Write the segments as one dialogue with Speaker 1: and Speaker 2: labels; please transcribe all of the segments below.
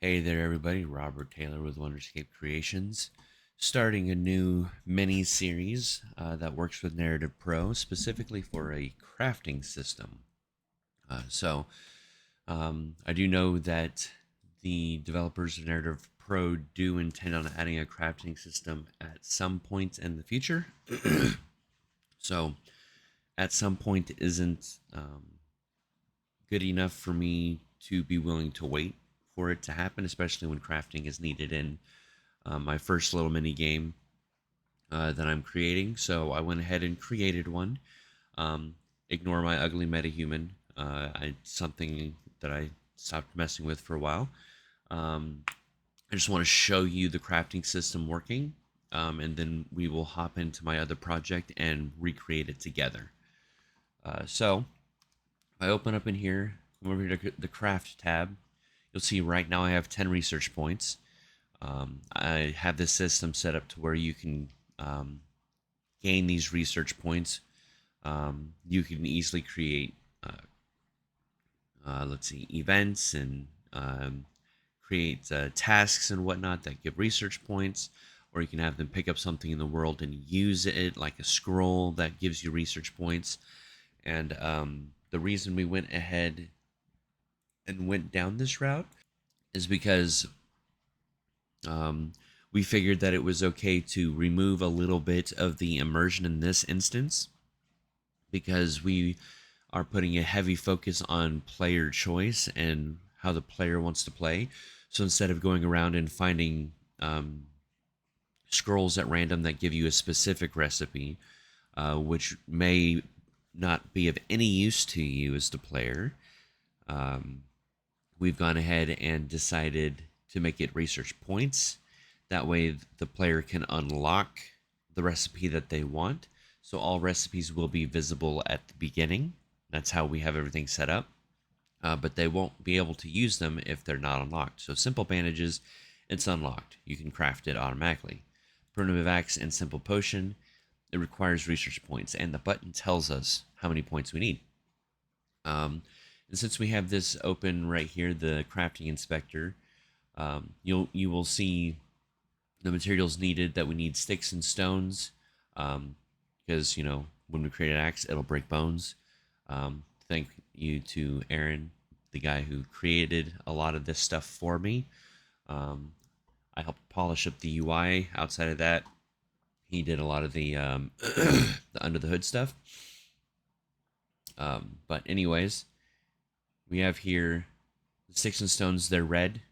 Speaker 1: Hey there, everybody. Robert Taylor with Wonderscape Creations, starting a new mini series that works with Narrative Pro, specifically for a crafting system. I do know that the developers of Narrative Pro do intend on adding a crafting system at some point in the future. So, at some point isn't good enough for me to be willing to wait for it to happen, especially when crafting is needed in my first little mini game that I'm creating. So I went ahead and created one. Um, Ignore my ugly metahuman. Something that I stopped messing with for a while. Um, I just want to show you the crafting system working, and then we will hop into my other project and recreate it together. So if I open up in here, come over here to the craft tab. You'll see right now I have 10 research points. I have this system set up to where you can um, gain these research points. You can easily create, let's see, events and create tasks and whatnot that give research points, or you can have them pick up something in the world and use it like a scroll that gives you research points. And the reason we went ahead and went down this route is because um, we figured that it was okay to remove a little bit of the immersion in this instance because we are putting a heavy focus on player choice and how the player wants to play. So instead of going around and finding scrolls at random that give you a specific recipe, which may not be of any use to you as the player, um, we've gone ahead and decided to make it research points. That way, the player can unlock the recipe that they want. So, all recipes will be visible at the beginning. That's how we have everything set up. But they won't be able to use them if they're not unlocked. So, simple bandages, it's unlocked. You can craft it automatically. Primitive axe and simple potion, it requires research points, and the button tells us how many points we need. And since we have this open right here, the crafting inspector, you will see the materials needed that we need sticks and stones, because when we create an axe, it'll break bones. Thank you to Aaron, the guy who created a lot of this stuff for me. Um, I helped polish up the UI. Outside of that, he did a lot of the the under the hood stuff. But anyways, we have here the sticks and stones. They're red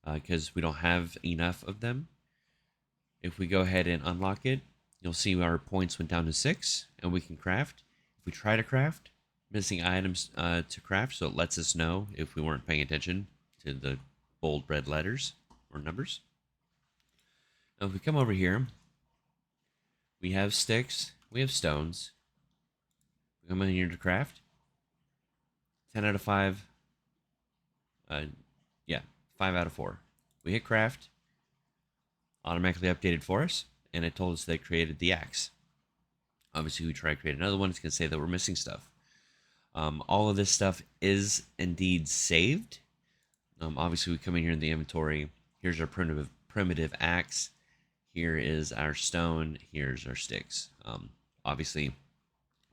Speaker 1: because we don't have enough of them. If we go ahead and unlock it, you'll see our points went down to 6, and we can craft. If we try to craft, missing items to craft, so it lets us know if we weren't paying attention to the bold red letters or numbers. Now, if we come over here, we have sticks, we have stones. We come in here to craft. 10 out of 5. Uh, yeah, 5 out of 4. We hit craft, automatically updated for us, and it told us they created the axe. Obviously, we try to create another one. It's going to say that we're missing stuff. All of this stuff is indeed saved. Obviously, we come in here in the inventory. Here's our primitive axe. Here is our stone. Here's our sticks. Obviously,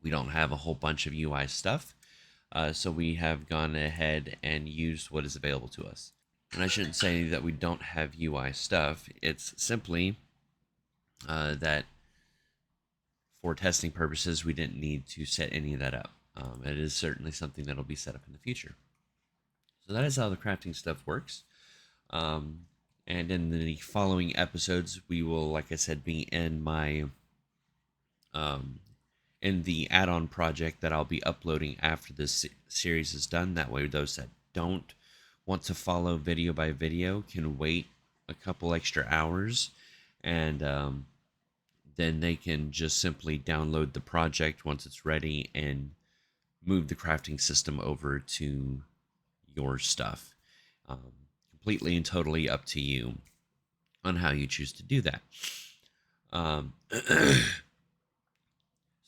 Speaker 1: we don't have a whole bunch of UI stuff, so we have gone ahead and used what is available to us. And I shouldn't say that we don't have UI stuff. It's simply that for testing purposes, we didn't need to set any of that up. It is certainly something that'll be set up in the future. So that is how the crafting stuff works. Um, and in the following episodes, we will, like I said, be in my um, in the add-on project that I'll be uploading after this series is done. That way, those that don't want to follow video by video can wait a couple extra hours, and then they can just simply download the project once it's ready and move the crafting system over to your stuff. Um, Completely and totally up to you on how you choose to do that. Um,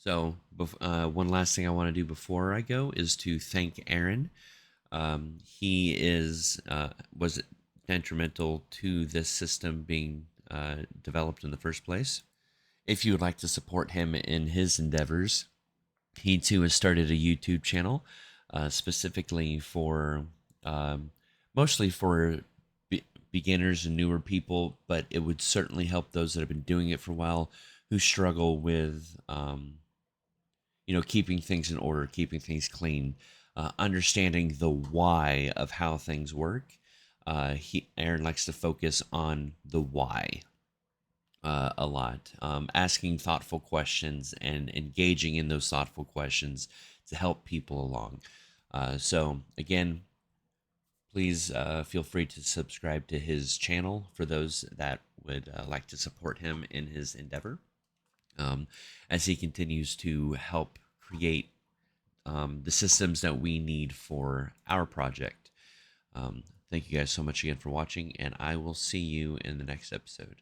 Speaker 1: one last thing I want to do before I go is to thank Aaron. He is was detrimental to this system being developed in the first place. If you would like to support him in his endeavors, he too has started a YouTube channel specifically for mostly for beginners and newer people, but it would certainly help those that have been doing it for a while who struggle with keeping things in order, keeping things clean, understanding the why of how things work. Aaron likes to focus on the why a lot, asking thoughtful questions and engaging in those thoughtful questions to help people along. So again, please feel free to subscribe to his channel for those that would like to support him in his endeavor, as he continues to help create the systems that we need for our project. Thank you guys so much again for watching, and I will see you in the next episode.